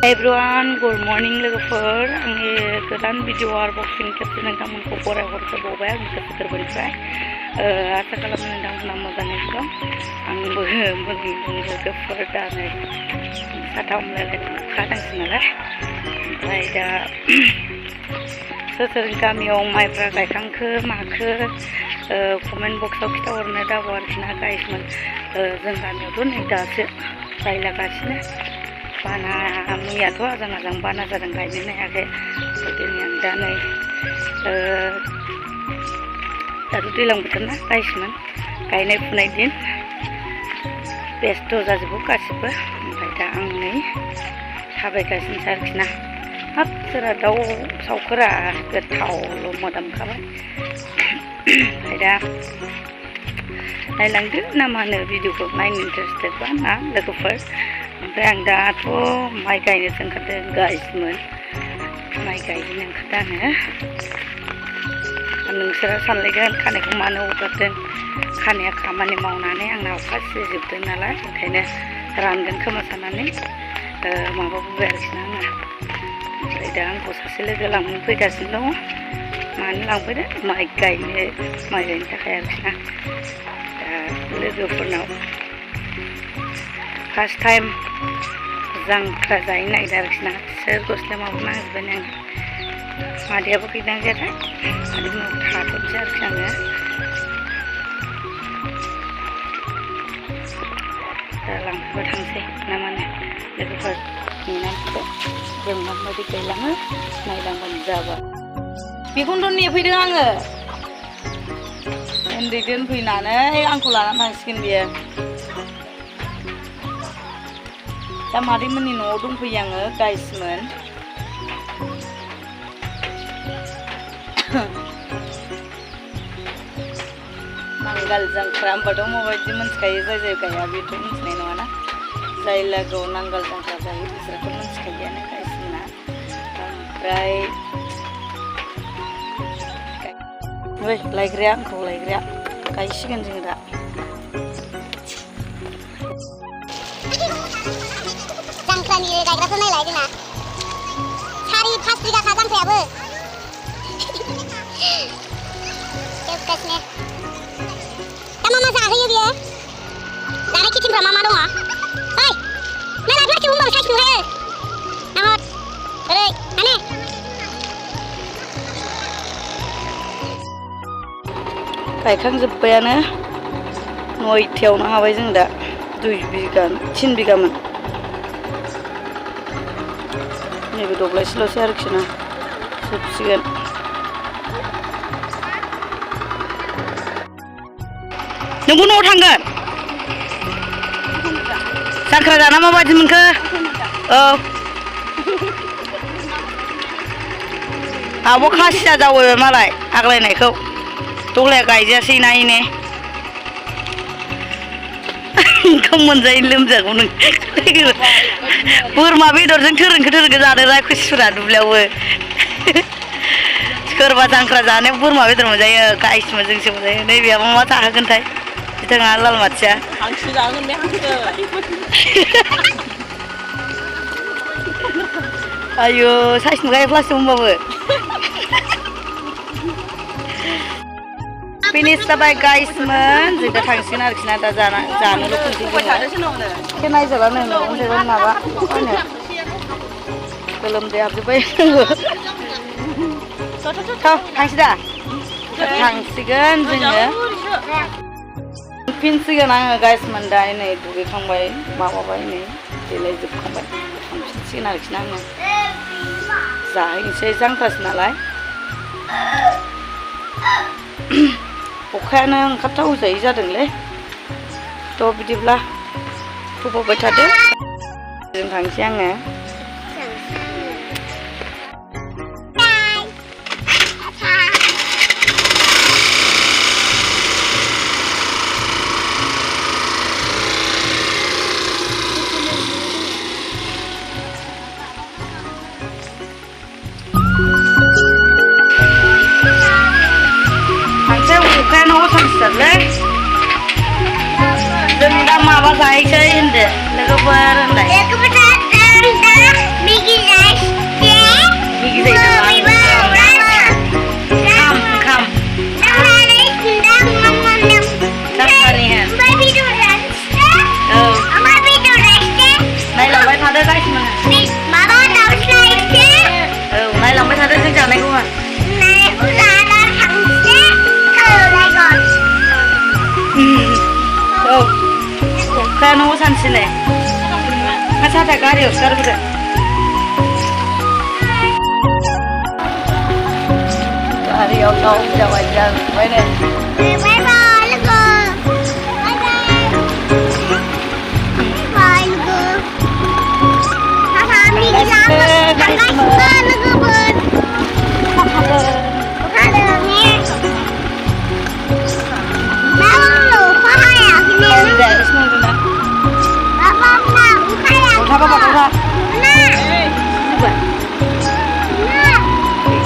Everyone, good morning logoफोर आंनि गोदान video आरोबाव फिन खेबसे नोंथांमोनखौ बरायहरबावबाय आंनि गोसो गोरबोनिफ्राय आसा खालामो नोंथांमोना मोजाङै दं आंबो मोजाङै दं लोगोफोर दा नै साथाम रायलायनो खादोंसो नालाय ओमफ्राय दा सोर सोर गामियाव माइब्रा गायखांखो माखो कमेन्ट बक्सआव खिथाहरनो दाबाव आरोखि ना गाइसमोन जों गामियावथ' नै दासो गायलागासिनो बाना मैयाथ' आजां आजां बाना जादों गायनोनो हायाखै दिनै आं दा नै दाथ' दैज्लां बोथोर ना गाइसमोन गायनाय फुनाय दिन बेस्थ' जाजोबो गासिबो ओमफ्राय दा आं नै थाबायगासिनोसो आरोखि ना हाब सोरहा दाउ सावखोरा गोथावल' मोदोमखाबाय ओमफ्राय दा नायलांदो ना मा होनो भिडिअखौ नायनो इन्टारेस्टेड बा ना लोगोफोर ओमफ्राय आं दाथ' माइ गायनोसो ओंखारदों गाइसमोन माइ गायनो ओंखारदों आङो नोंसोरा सानलायगोन खानायखौ मानो हगारदों खानाया खामानि मावनानै आंना अखा सिजोबदों नालाय ओंखायनो रानगोन खोमा साननानै माबाबोबाय आरोखि ना आङो ओमफ्राय दा आंखौ सासे लोगो लांनो फैगासिनो दङ मानो लांफैदो माइ गायनो थाखाय आरोखि ना दा लोगोफोरनाव फार्स्ट टाइम जांख्रा जाहैनो नागिरदों आरोखि ना सोर गस्लाया माबा नांजोबबाय आङो मादैयाबो फैदों गैयाथाय मादैनाव थाथ'नोसै आरोखि आङो दा लांफैबा थांसै ना मानो लोगोफोर नेनांगौ जों माबायदि गायलाङो नायलांबानो जाबाय बेखौनोथ' नेफैदों आङो उन्दै दोनफैनानै आंखौ लानानै थांसिगोन बियो दा मादैमोननि न'आव दंफैयो आङो गाइसमोन नांगाल जांख्रा होनबाथ' माबायदि मिन्थिखायो जाय जाय गाया बेथ' मिन्थिनाय नङाना जाय लागोआव नांगाल जांख्रा जायो बिसोरथ' मिन्थिखायोआनो गाइसमोना ओमफ्राय लायग्राया आंखौ लायग्राया गायसिगोन जोङो दा जांख्रानि गायग्राफोर नायलाय जोंना 4-5 बिगाखा जांख्रायाबो जोबगासिनो दा मा जाहोयो बियो जानाय खेथिफ्रा मा दङ ओइ नाला प्लास्टिक होनबाबो साइज नुहायो नाहर ओरै माने गायखांजोब्बायानो 9थायावनो हाबाय जों दा 3 बिगामोन नैबे दब्लायसेल'सै आरोखि ना जोबसिगोन नोंबो न'आव थांगोन जांख्रा जाना माबायदि मोनखो औ आब' खासिया जावैबाय मालाय आग्लायनायखौ दग्लाया गायजासै ना इने ओंखाम मोनजायै लोमजागौ नों बोरमा बेदरजों थोरोंखो जादों खुसिफोरा दुब्लियावबो सोरबा जांख्रा जानायाव बोरमा बेदर मोनजायो गाइसमोन जोंसो मोनजायो नैबेयाबो मा जाहोगोनथाय बिथाङा लालमाथिया हांसो जागोन बे हांसो आयु साइस नुखायो प्लास्टिक होनबाबो फिनिश जाबाय गाइसमोन जों दा थांसिगोन आरोखि ना दा जानोल' खनसे नायजाला नै न'आव माबा होनो गोलोमदै हाबजोब्बाय थांसै दा थांसिगोन जोङो फिनसिगोन आङो गाइसमोन दा नै दुगैखांबाय माबाबाय नै देलायजोबखांबाय थांफिनसिगोन आरोखि ना आङो जाहैनोसै जांख्रासो नालाय अखायानो ओंखारथाव जायै जादोंलै थ' बिदिब्ला फैबाय थादो जों थांसै आङो जों दा माबा जाहैसै होनदो लोगोफोर होनलाय थांनांगौ सानसेनो साथा गारियावसो गारबोदो गारियाव थाव जाबाय जाबाय नै Bye bye logo. Bye bye. Bye logo. Papa mi gilang logo bun. Ada ni. Mau lu kaya ni. Tidak, semua tu nak. Papa nak kaya. Apa apa? Nak. Cuba. Nak.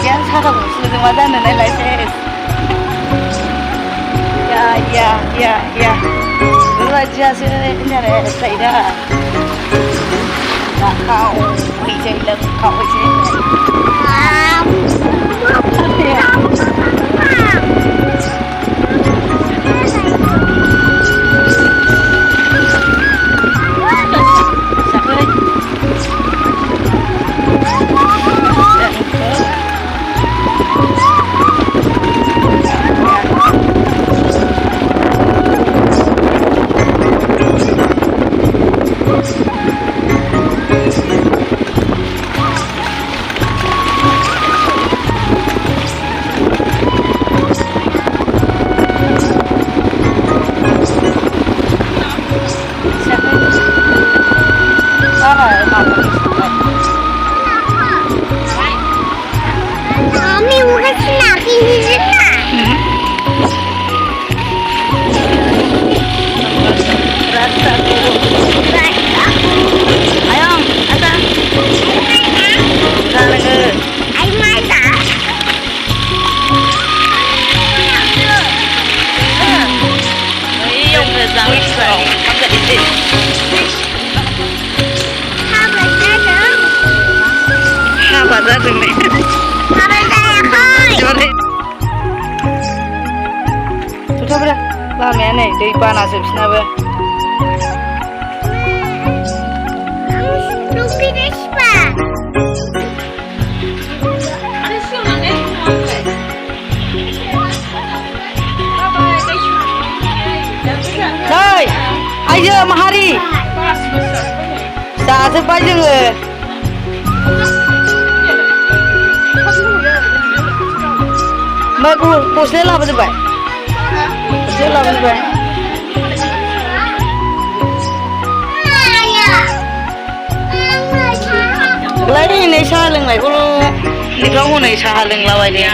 Jangan salah musuh semua dah nak license. Ya. Raja sebenarnya ada saya. Nak kau, hijau lem kau hijau. Mami bukan senang ini senang. Rasa tu. Ayam, ada. Dah lagi. Air mata. Ayam rezang itu. Apa itu? Apa dah tu ni? Apa saya koi? Jom. Tutup dah. Lama ni, dari panas sebesar ber. Lupi despa. Hai, ayo mahari. Dah sebab je. Mak pusle lah betul baik. Pusle lah betul baik. Lagi ni sah leng lagi. Kalau ni kau ni sah leng lawan dia.